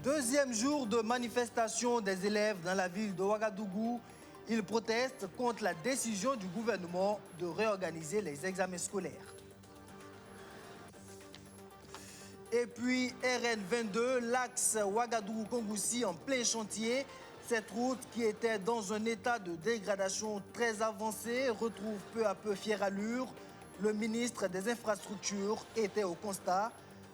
Deuxième jour de manifestation des élèves dans la ville de Ouagadougou. Ils protestent contre la décision du gouvernement de réorganiser les examens scolaires. Et puis RN22, l'axe Ouagadougou-Kongoussi en plein chantier. Cette route qui était dans un état de dégradation très avancé retrouve peu à peu fière allure. Le ministre des Infrastructures était au constat.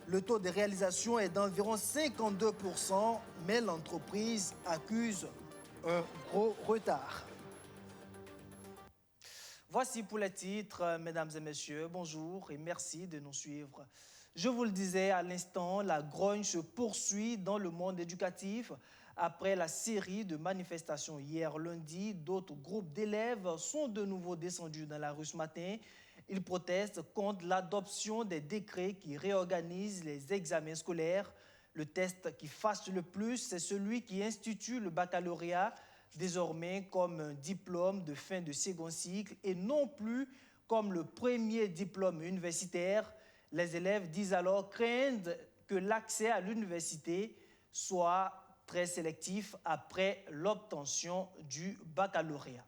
Le taux de réalisation est d'environ 52%, mais l'entreprise accuse un gros retard. Voici pour les titres, mesdames et messieurs, bonjour et merci de nous suivre. Je vous le disais à l'instant, la grogne se poursuit dans le monde éducatif. Après la série de manifestations hier lundi, d'autres groupes d'élèves sont de nouveau descendus dans la rue ce matin. Ils protestent contre l'adoption des décrets qui réorganisent les examens scolaires. Le test qui fâche le plus, c'est celui qui institue le baccalauréat désormais comme un diplôme de fin de second cycle et non plus comme le premier diplôme universitaire. Les élèves disent alors craindre que l'accès à l'université soit très sélectif après l'obtention du baccalauréat.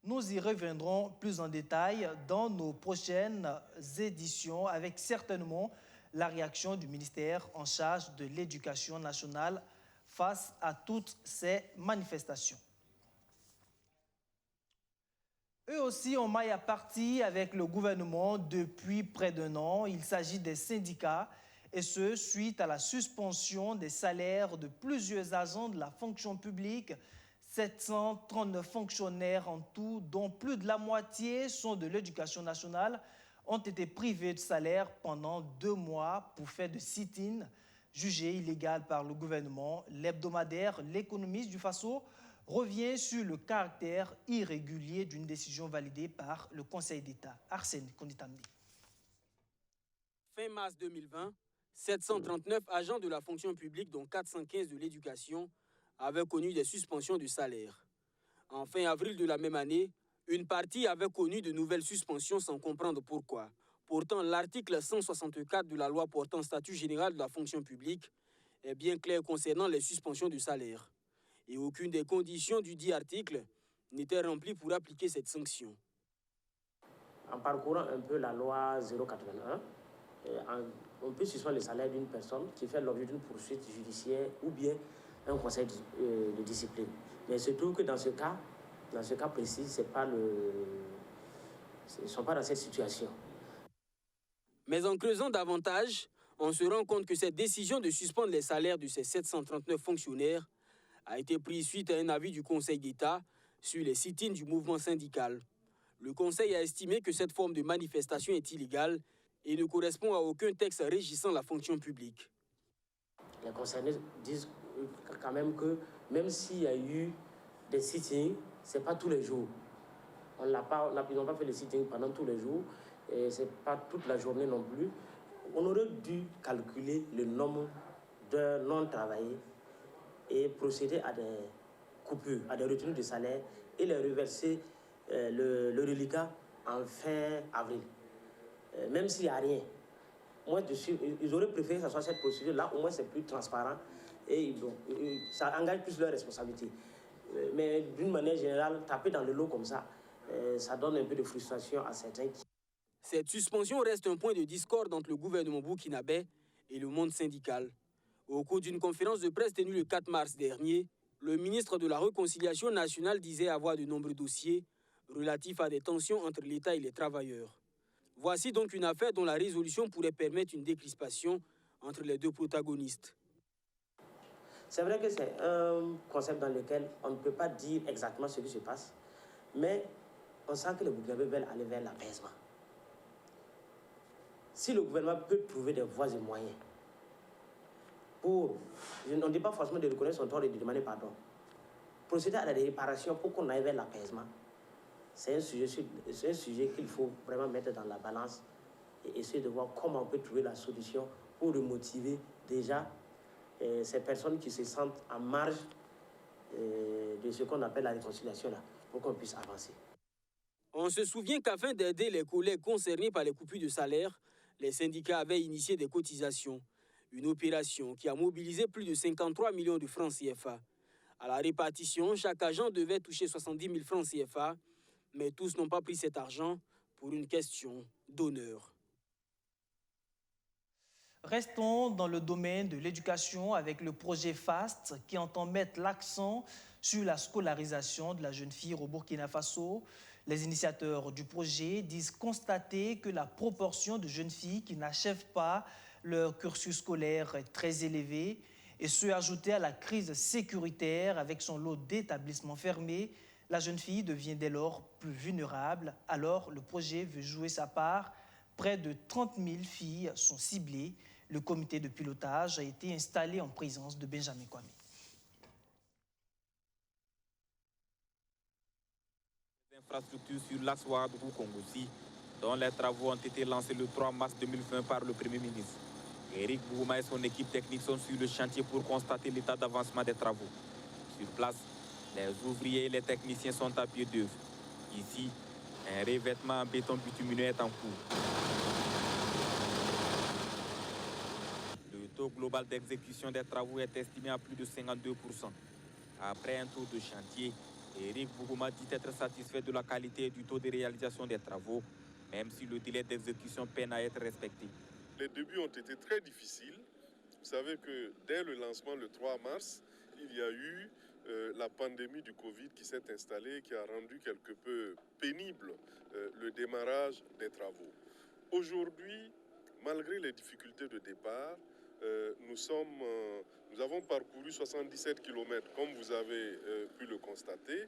Nous y reviendrons plus en détail dans nos prochaines éditions avec certainement la réaction du ministère en charge de l'Éducation nationale face à toutes ces manifestations. Eux aussi ont maille à partie avec le gouvernement depuis près d'un an. Il s'agit des syndicats et ce, suite à la suspension des salaires de plusieurs agents de la fonction publique. 739 fonctionnaires en tout, dont plus de la moitié sont de l'Éducation nationale, ont été privés de salaire pendant 2 mois pour faire de sit-in jugé illégal par le gouvernement. L'hebdomadaire L'Économiste du Faso revient sur le caractère irrégulier d'une décision validée par le Conseil d'État. Arsène Konditamdi. Fin mars 2020, 739 agents de la fonction publique, dont 415 de l'éducation, avaient connu des suspensions de salaire. En fin avril de la même année, une partie avait connu de nouvelles suspensions sans comprendre pourquoi. Pourtant, l'article 164 de la loi portant statut général de la fonction publique est bien clair concernant les suspensions de salaire. Et aucune des conditions du dit article n'était remplie pour appliquer cette sanction. En parcourant un peu la loi 081, on peut suspendre le salaire d'une personne qui fait l'objet d'une poursuite judiciaire ou bien un conseil de discipline. Mais il se trouve que dans ce cas précis, ils ne sont pas dans cette situation. Mais en creusant davantage, on se rend compte que cette décision de suspendre les salaires de ces 739 fonctionnaires a été prise suite à un avis du Conseil d'État sur les sit-ins du mouvement syndical. Le Conseil a estimé que cette forme de manifestation est illégale et ne correspond à aucun texte régissant la fonction publique. Les concernés disent quand même que même s'il y a eu des sit-ins, ce n'est pas tous les jours. Ils n'ont pas fait les sit-ins pendant tous les jours et ce n'est pas toute la journée non plus. On aurait dû calculer le nombre d'heures non travaillées et procéder à des coupures, à des retenues de salaire et les reverser le reliquat en fin avril. Même s'il n'y a rien. Moi, ils auraient préféré que ce soit cette procédure-là, au moins c'est plus transparent et ça engage plus leur responsabilité. Mais d'une manière générale, taper dans le lot comme ça, ça donne un peu de frustration à certains. Cette suspension reste un point de discorde entre le gouvernement burkinabé et le monde syndical. Au cours d'une conférence de presse tenue le 4 mars dernier, le ministre de la Réconciliation nationale disait avoir de nombreux dossiers relatifs à des tensions entre l'État et les travailleurs. Voici donc une affaire dont la résolution pourrait permettre une décrispation entre les deux protagonistes. C'est vrai que c'est un concept dans lequel on ne peut pas dire exactement ce qui se passe, mais on sent que les Burkinabés veulent aller vers l'apaisement. Si le gouvernement peut trouver des voies et moyens pour, on ne dit pas forcément de reconnaître son tort et de demander pardon, procéder à des réparations pour qu'on aille vers l'apaisement, c'est un sujet qu'il faut vraiment mettre dans la balance et essayer de voir comment on peut trouver la solution pour remotiver déjà ces personnes qui se sentent en marge de ce qu'on appelle la réconciliation, là, pour qu'on puisse avancer. On se souvient qu'afin d'aider les collègues concernés par les coupures de salaire, les syndicats avaient initié des cotisations. Une opération qui a mobilisé plus de 53 millions de francs CFA. À la répartition, chaque agent devait toucher 70 000 francs CFA, mais tous n'ont pas pris cet argent pour une question d'honneur. Restons dans le domaine de l'éducation avec le projet FAST qui entend mettre l'accent sur la scolarisation de la jeune fille au Burkina Faso. Les initiateurs du projet disent constater que la proportion de jeunes filles qui n'achèvent pas leur cursus scolaire est très élevée et ce, ajouté à la crise sécuritaire avec son lot d'établissements fermés, la jeune fille devient dès lors plus vulnérable. Alors, le projet veut jouer sa part. Près de 30 000 filles sont ciblées. Le comité de pilotage a été installé en présence de Benjamin Kwame. Infrastructures sur l'axe Ouagadougou-Kongoussi, dont les travaux ont été lancés le 3 mars 2020 par le Premier ministre. Éric Bougouma et son équipe technique sont sur le chantier pour constater l'état d'avancement des travaux. Sur place, les ouvriers et les techniciens sont à pied d'œuvre. Ici, un revêtement en béton bitumineux est en cours. Le taux global d'exécution des travaux est estimé à plus de 52%. Après un tour de chantier, Éric Bougouma dit être satisfait de la qualité et du taux de réalisation des travaux, même si le délai d'exécution peine à être respecté. Les débuts ont été très difficiles. Vous savez que dès le lancement le 3 mars, il y a eu la pandémie du Covid qui s'est installée, qui a rendu quelque peu pénible le démarrage des travaux. Aujourd'hui, malgré les difficultés de départ, nous avons parcouru 77 km, comme vous avez pu le constater,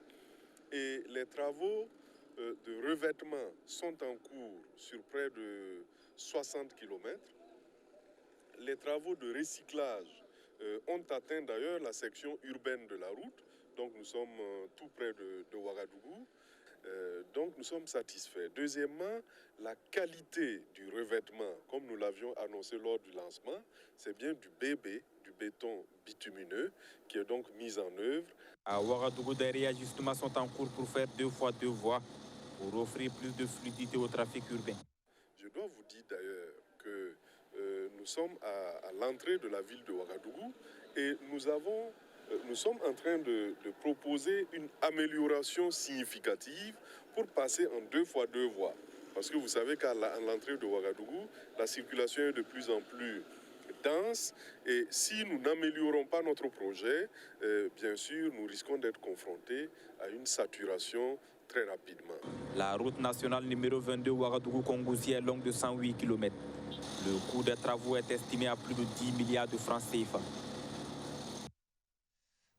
et les travaux de revêtement sont en cours sur près de 60 km. Les travaux de recyclage ont atteint d'ailleurs la section urbaine de la route, donc nous sommes tout près de Ouagadougou. Donc nous sommes satisfaits. Deuxièmement, la qualité du revêtement, comme nous l'avions annoncé lors du lancement, c'est bien du BB, du béton bitumineux, qui est donc mis en œuvre. À Ouagadougou, des réajustements sont en cours pour faire 2 fois 2 voies pour offrir plus de fluidité au trafic urbain. Je dois vous dire d'ailleurs que nous sommes à l'entrée de la ville de Ouagadougou et nous sommes en train de proposer une amélioration significative pour passer en 2 fois 2 voies. Parce que vous savez qu'à l'entrée de Ouagadougou, la circulation est de plus en plus dense et si nous n'améliorons pas notre projet, bien sûr, nous risquons d'être confrontés à une saturation très rapidement. La route nationale numéro 22 Ouagadougou-Kongoussi est longue de 108 km. Le coût des travaux est estimé à plus de 10 milliards de francs CFA.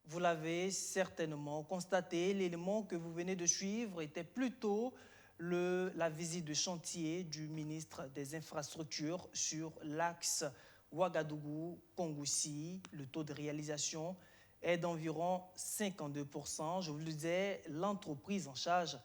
Vous l'avez certainement constaté, l'élément que vous venez de suivre était plutôt la visite de chantier du ministre des Infrastructures sur l'axe Ouagadougou-Kongoussi. Le taux de réalisation est d'environ 52%. Je vous le disais, l'entreprise en charge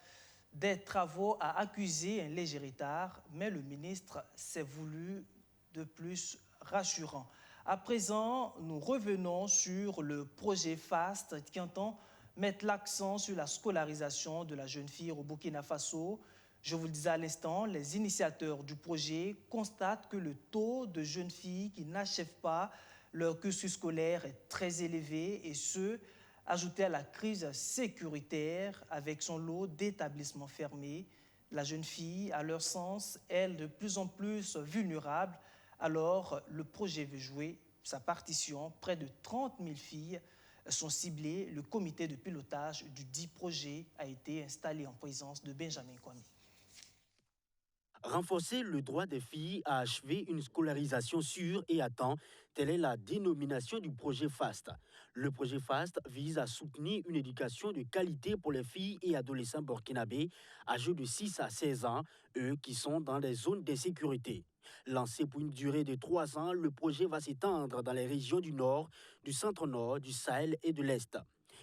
des travaux a accusé un léger retard, mais le ministre s'est voulu de plus rassurant. À présent, nous revenons sur le projet FAST qui entend mettre l'accent sur la scolarisation de la jeune fille au Burkina Faso. Je vous le disais à l'instant, les initiateurs du projet constatent que le taux de jeunes filles qui n'achèvent pas leur cursus scolaire est très élevé et ce, ajouté à la crise sécuritaire avec son lot d'établissements fermés. La jeune fille, à leur sens, est de plus en plus vulnérable. Alors, le projet veut jouer sa partition. Près de 30 000 filles sont ciblées. Le comité de pilotage du dit projet a été installé en présence de Benjamin Kwame. Renforcer le droit des filles à achever une scolarisation sûre et à temps, telle est la dénomination du projet FAST. Le projet FAST vise à soutenir une éducation de qualité pour les filles et adolescents burkinabés âgés de 6 à 16 ans, eux qui sont dans les zones d'insécurité. Lancé pour une durée de 3 ans, le projet va s'étendre dans les régions du Nord, du Centre-Nord, du Sahel et de l'Est.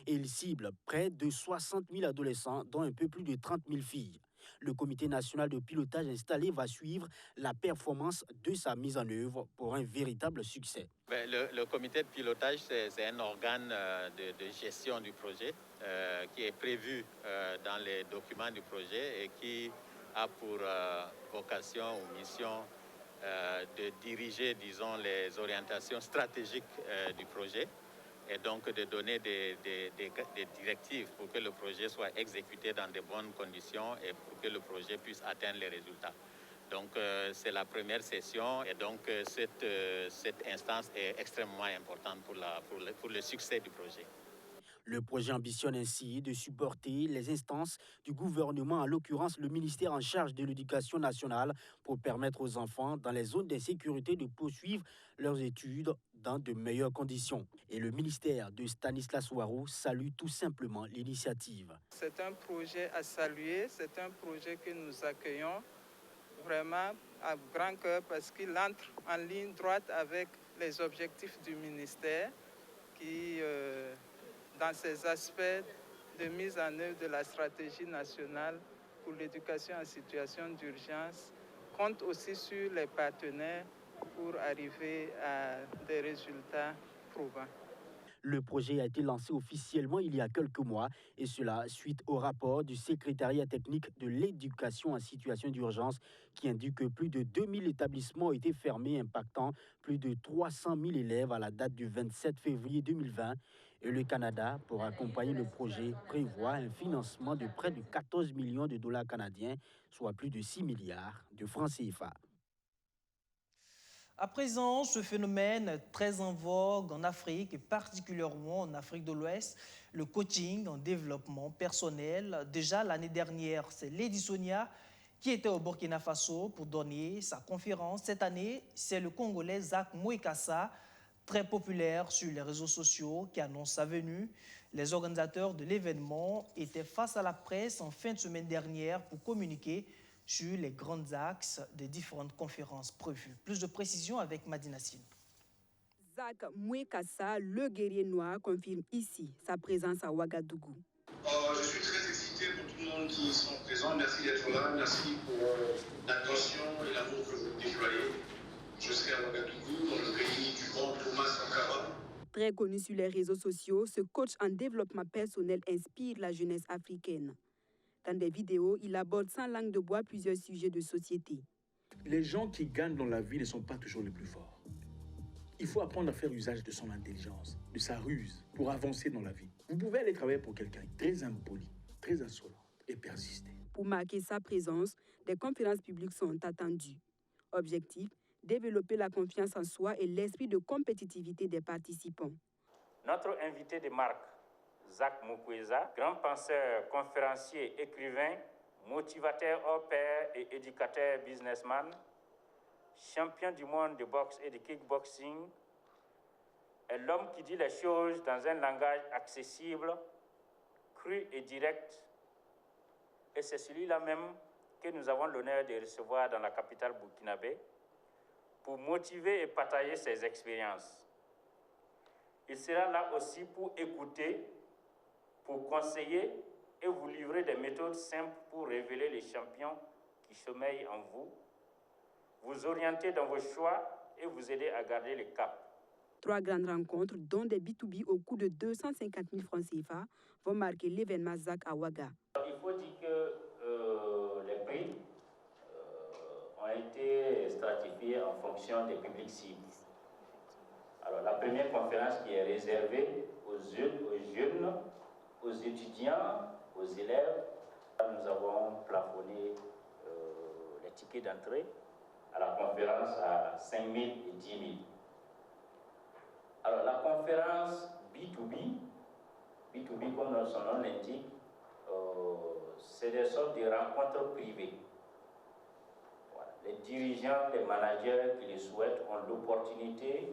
Et il cible près de 60 000 adolescents, dont un peu plus de 30 000 filles. Le comité national de pilotage installé va suivre la performance de sa mise en œuvre pour un véritable succès. Le comité de pilotage, c'est un organe de gestion du projet qui est prévu dans les documents du projet et qui a pour vocation ou mission de diriger, disons, les orientations stratégiques du projet et donc de donner des directives pour que le projet soit exécuté dans de bonnes conditions et pour que le projet puisse atteindre les résultats. Donc c'est la première session et donc cette instance est extrêmement importante pour le succès du projet. Le projet ambitionne ainsi de supporter les instances du gouvernement, en l'occurrence le ministère en charge de l'Éducation nationale, pour permettre aux enfants dans les zones d'insécurité de poursuivre leurs études dans de meilleures conditions. Et le ministère de Stanislas Ouaro salue tout simplement l'initiative. C'est un projet à saluer, c'est un projet que nous accueillons vraiment à grand cœur parce qu'il entre en ligne droite avec les objectifs du ministère qui, dans ces aspects de mise en œuvre de la stratégie nationale pour l'éducation en situation d'urgence, compte aussi sur les partenaires pour arriver à des résultats probants. Le projet a été lancé officiellement il y a quelques mois, et cela suite au rapport du secrétariat technique de l'éducation en situation d'urgence qui indique que plus de 2000 établissements ont été fermés, impactant plus de 300 000 élèves à la date du 27 février 2020. Et le Canada, pour accompagner le projet, prévoit un financement de près de 14 millions de dollars canadiens, soit plus de 6 milliards de francs CFA. À présent, ce phénomène très en vogue en Afrique et particulièrement en Afrique de l'Ouest, le coaching en développement personnel. Déjà l'année dernière, c'est Lady Sonia qui était au Burkina Faso pour donner sa conférence. Cette année, c'est le Congolais Zach Mouekassa, très populaire sur les réseaux sociaux, qui annonce sa venue. Les organisateurs de l'événement étaient face à la presse en fin de semaine dernière pour communiquer sur les grands axes des différentes conférences prévues. Plus de précisions avec Madina Sine. Zach Mouekassa, le guerrier noir, confirme ici sa présence à Ouagadougou. Je suis très excité pour tout le monde qui sont présents. Merci d'être là. Merci pour l'attention et l'amour que vous déployez. Je serai à Ouagadougou, dans le pays du grand Thomas Sankara. Très connu sur les réseaux sociaux, ce coach en développement personnel inspire la jeunesse africaine. Dans des vidéos, il aborde sans langue de bois plusieurs sujets de société. Les gens qui gagnent dans la vie ne sont pas toujours les plus forts. Il faut apprendre à faire usage de son intelligence, de sa ruse, pour avancer dans la vie. Vous pouvez aller travailler pour quelqu'un très impoli, très insolent et persister. Pour marquer sa présence, des conférences publiques sont attendues. Objectif, développer la confiance en soi et l'esprit de compétitivité des participants. Notre invité de marque, Zach Mouekassa, grand penseur, conférencier, écrivain, motivateur hors pair et éducateur businessman, champion du monde de boxe et de kickboxing, est l'homme qui dit les choses dans un langage accessible, cru et direct. Et c'est celui-là même que nous avons l'honneur de recevoir dans la capitale burkinabé pour motiver et partager ses expériences. Il sera là aussi pour écouter, pour conseiller et vous livrer des méthodes simples pour révéler les champions qui sommeillent en vous, vous orienter dans vos choix et vous aider à garder le cap. 3 grandes rencontres, dont des B2B au coût de 250 000 francs CFA, vont marquer l'événement Zach à Ouaga. Il faut dire que les prix ont été stratifiés en fonction des publics cibles. Alors, la première conférence qui est réservée aux jeunes, aux étudiants, aux élèves, nous avons plafonné les tickets d'entrée à la conférence à 5 000 et 10 000. Alors, la conférence B2B comme son nom l'indique, c'est des sortes de rencontres privées. Voilà. Les dirigeants, les managers qui le souhaitent ont l'opportunité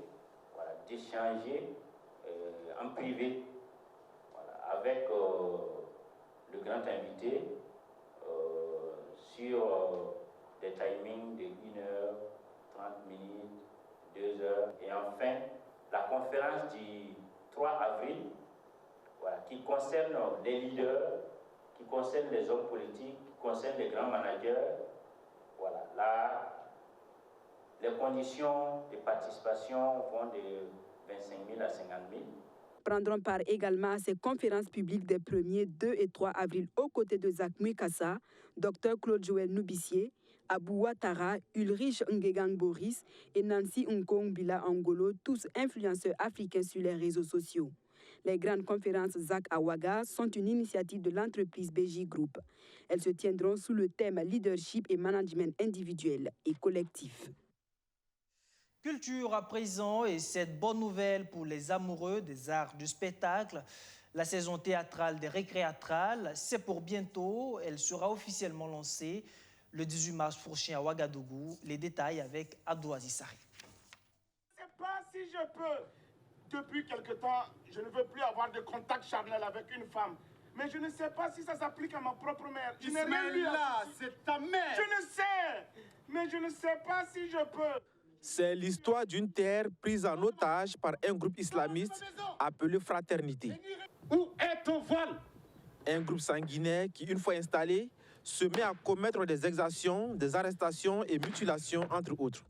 d'échanger en privé avec le grand invité sur des timings de 1 heure, 30 minutes, 2 heures. Et enfin, la conférence du 3 avril, qui concerne les leaders, qui concerne les hommes politiques, concerne les grands managers, voilà, là, les conditions de participation vont de 25 000 à 50 000. Prendront part également à ces conférences publiques des 1er, 2 et 3 avril aux côtés de Zak Mouikassa, Dr Claude-Joël Noubissier, Abou Ouattara, Ulrich Ngegang Boris et Nancy Nkong Bila Angolo, tous influenceurs africains sur les réseaux sociaux. Les grandes conférences Zak Awaga sont une initiative de l'entreprise BJ Group. Elles se tiendront sous le thème leadership et management individuel et collectif. Culture à présent, et cette bonne nouvelle pour les amoureux des arts du spectacle. La saison théâtrale des Récréatrales, c'est pour bientôt. Elle sera officiellement lancée le 18 mars prochain à Ouagadougou. Les détails avec Abdou Aziz Sarri. Je ne sais pas si je peux. Depuis quelque temps, je ne veux plus avoir de contact charnel avec une femme. Mais je ne sais pas si ça s'applique à ma propre mère. Je n'ai rien lu là, c'est ta mère. Je ne sais, mais je ne sais pas si je peux. C'est l'histoire d'une terre prise en otage par un groupe islamiste appelé Fraternité. Où est ton voile? Un groupe sanguinaire qui, une fois installé, se met à commettre des exactions, des arrestations et mutilations, entre autres.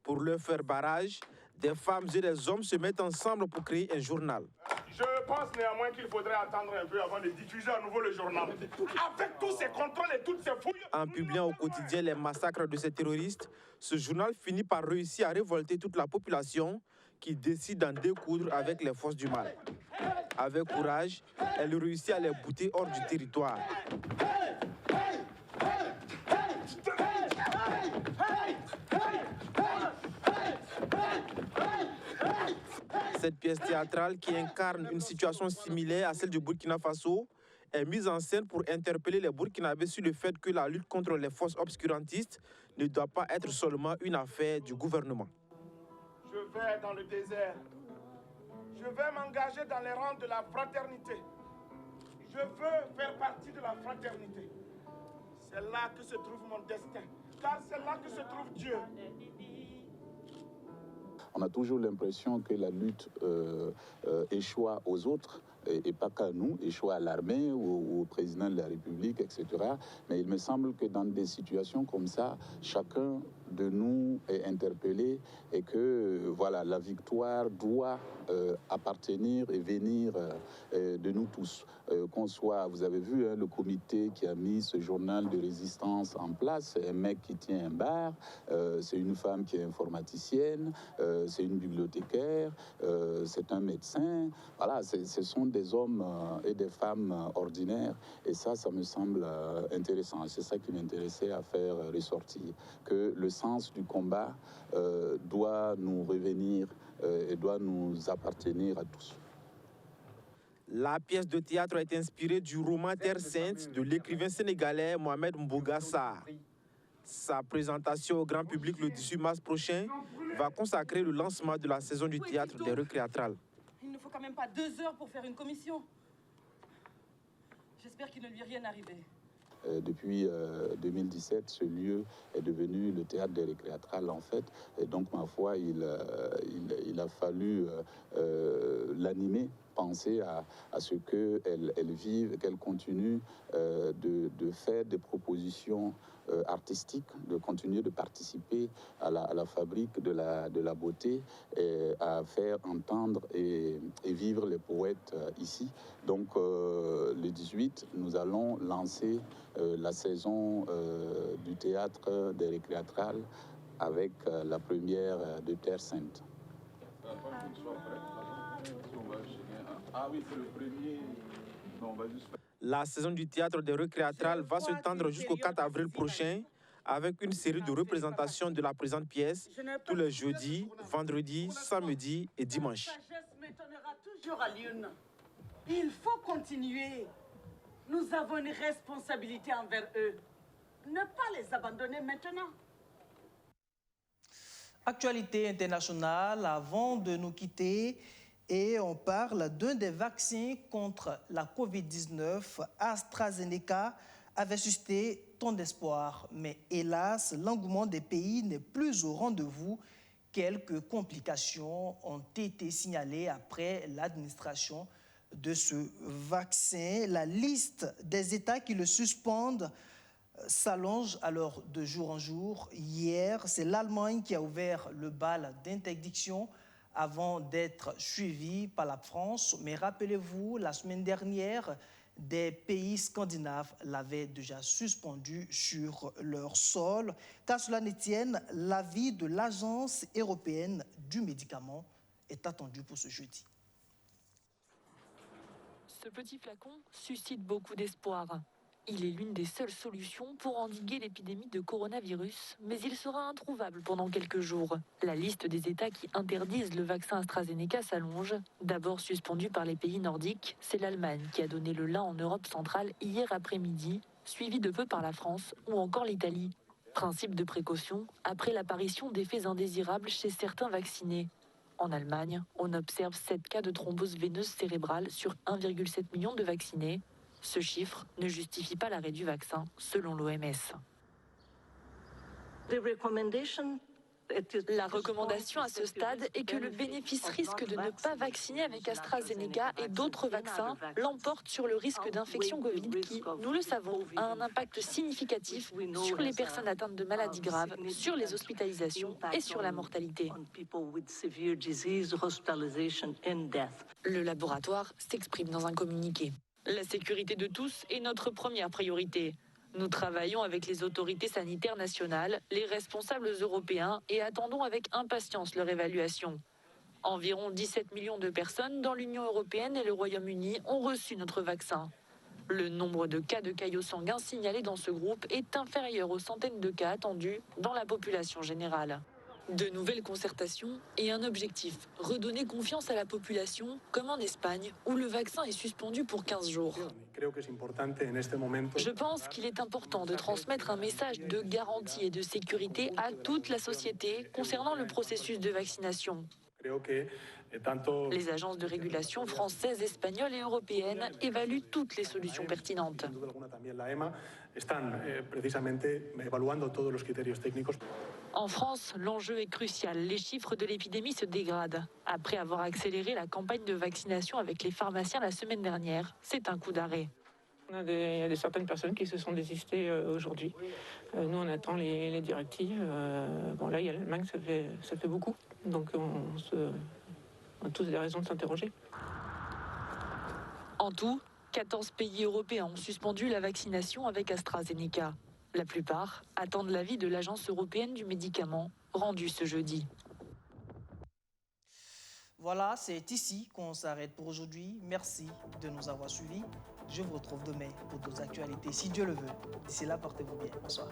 Pour leur faire barrage, des femmes et des hommes se mettent ensemble pour créer un journal. Je pense néanmoins qu'il faudrait attendre un peu avant de diffuser à nouveau le journal. Avec tous ces contrôles et toutes ces fouilles... En publiant au quotidien les massacres de ces terroristes, ce journal finit par réussir à révolter toute la population qui décide d'en découdre avec les forces du mal. Avec courage, elle réussit à les bouter hors du territoire. Cette pièce théâtrale, qui incarne une situation similaire à celle du Burkina Faso, est mise en scène pour interpeller les Burkinabés sur le fait que la lutte contre les forces obscurantistes ne doit pas être seulement une affaire du gouvernement. Je vais dans le désert. Je vais m'engager dans les rangs de la fraternité. Je veux faire partie de la fraternité. C'est là que se trouve mon destin, car c'est là que se trouve Dieu. On a toujours l'impression que la lutte échoue aux autres, et pas qu'à nous, échoue à l'armée ou au président de la République, etc. Mais il me semble que dans des situations comme ça, chacun de nous est interpellé et que voilà, la victoire doit appartenir et venir de nous tous. Qu'on soit, vous avez vu le comité qui a mis ce journal de résistance en place, c'est un mec qui tient un bar, c'est une femme qui est informaticienne, c'est une bibliothécaire, c'est un médecin. Voilà, ce sont des hommes et des femmes ordinaires, et ça me semble intéressant. C'est ça qui m'intéressait à faire ressortir, que le sens du combat doit nous revenir et doit nous appartenir à tous. La pièce de théâtre est inspirée du roman Terre Sainte de l'écrivain sénégalais Mohamed Mbouga Sarr. Sa présentation au grand public le 18 mars prochain va consacrer le lancement de la saison du théâtre des Récréatrales. Il ne faut quand même pas 2 heures pour faire une commission. J'espère qu'il ne lui est rien arrivé. Depuis 2017, ce lieu est devenu le théâtre des Récréatrales, en fait. Et donc, ma foi, il a fallu l'animer, penser à ce qu'elle vive, qu'elle continue de faire des propositions artistiques, de continuer de participer à la fabrique de la beauté, et à faire entendre et vivre les poètes ici. Donc, le 18, nous allons lancer la saison du théâtre des Récréatrales avec la première de Terre Sainte. La saison du théâtre des Récréatrales va se tendre jusqu'au 4 avril prochain avec une série de représentations de la présente pièce tous les jeudis, vendredis, samedis et dimanches. La sagesse m'étonnera toujours à l'une. Il faut continuer. Nous avons une responsabilité envers eux. Ne pas les abandonner maintenant. Actualité internationale, avant de nous quitter, et on parle d'un des vaccins contre la Covid-19. AstraZeneca avait suscité tant d'espoir, mais hélas, l'engouement des pays n'est plus au rendez-vous. Quelques complications ont été signalées après l'administration de ce vaccin. La liste des États qui le suspendent s'allonge alors de jour en jour. Hier, c'est l'Allemagne qui a ouvert le bal d'interdiction avant d'être suivie par la France. Mais rappelez-vous, la semaine dernière, des pays scandinaves l'avaient déjà suspendu sur leur sol. Qu'à cela ne tienne, l'avis de l'Agence européenne du médicament est attendu pour ce jeudi. Ce petit flacon suscite beaucoup d'espoir. Il est l'une des seules solutions pour endiguer l'épidémie de coronavirus, mais il sera introuvable pendant quelques jours. La liste des États qui interdisent le vaccin AstraZeneca s'allonge. D'abord suspendu par les pays nordiques, c'est l'Allemagne qui a donné le la en Europe centrale hier après-midi, suivi de peu par la France ou encore l'Italie. Principe de précaution après l'apparition d'effets indésirables chez certains vaccinés. En Allemagne, on observe 7 cas de thrombose veineuse cérébrale sur 1,7 million de vaccinés. Ce chiffre ne justifie pas l'arrêt du vaccin, selon l'OMS. La recommandation à ce stade est que le bénéfice risque de ne pas vacciner avec AstraZeneca et d'autres vaccins l'emporte sur le risque d'infection Covid qui, nous le savons, a un impact significatif sur les personnes atteintes de maladies graves, sur les hospitalisations et sur la mortalité. Le laboratoire s'exprime dans un communiqué. La sécurité de tous est notre première priorité. Nous travaillons avec les autorités sanitaires nationales, les responsables européens et attendons avec impatience leur évaluation. Environ 17 millions de personnes dans l'Union européenne et le Royaume-Uni ont reçu notre vaccin. Le nombre de cas de caillots sanguins signalés dans ce groupe est inférieur aux centaines de cas attendus dans la population générale. De nouvelles concertations et un objectif, redonner confiance à la population, comme en Espagne, où le vaccin est suspendu pour 15 jours. Je pense qu'il est important de transmettre un message de garantie et de sécurité à toute la société concernant le processus de vaccination. Les agences de régulation françaises, espagnoles et européennes évaluent toutes les solutions pertinentes. En France, l'enjeu est crucial. Les chiffres de l'épidémie se dégradent. Après avoir accéléré la campagne de vaccination avec les pharmaciens la semaine dernière, c'est un coup d'arrêt. Il y a certaines personnes qui se sont désistées aujourd'hui. Nous, on attend les directives. Bon, là, il y a l'Allemagne, ça fait beaucoup. Donc, on a tous des raisons de s'interroger. En tout, 14 pays européens ont suspendu la vaccination avec AstraZeneca. La plupart attendent l'avis de l'Agence européenne du médicament, rendu ce jeudi. Voilà, c'est ici qu'on s'arrête pour aujourd'hui. Merci de nous avoir suivis. Je vous retrouve demain pour d'autres actualités, si Dieu le veut. D'ici là, portez-vous bien. Bonsoir.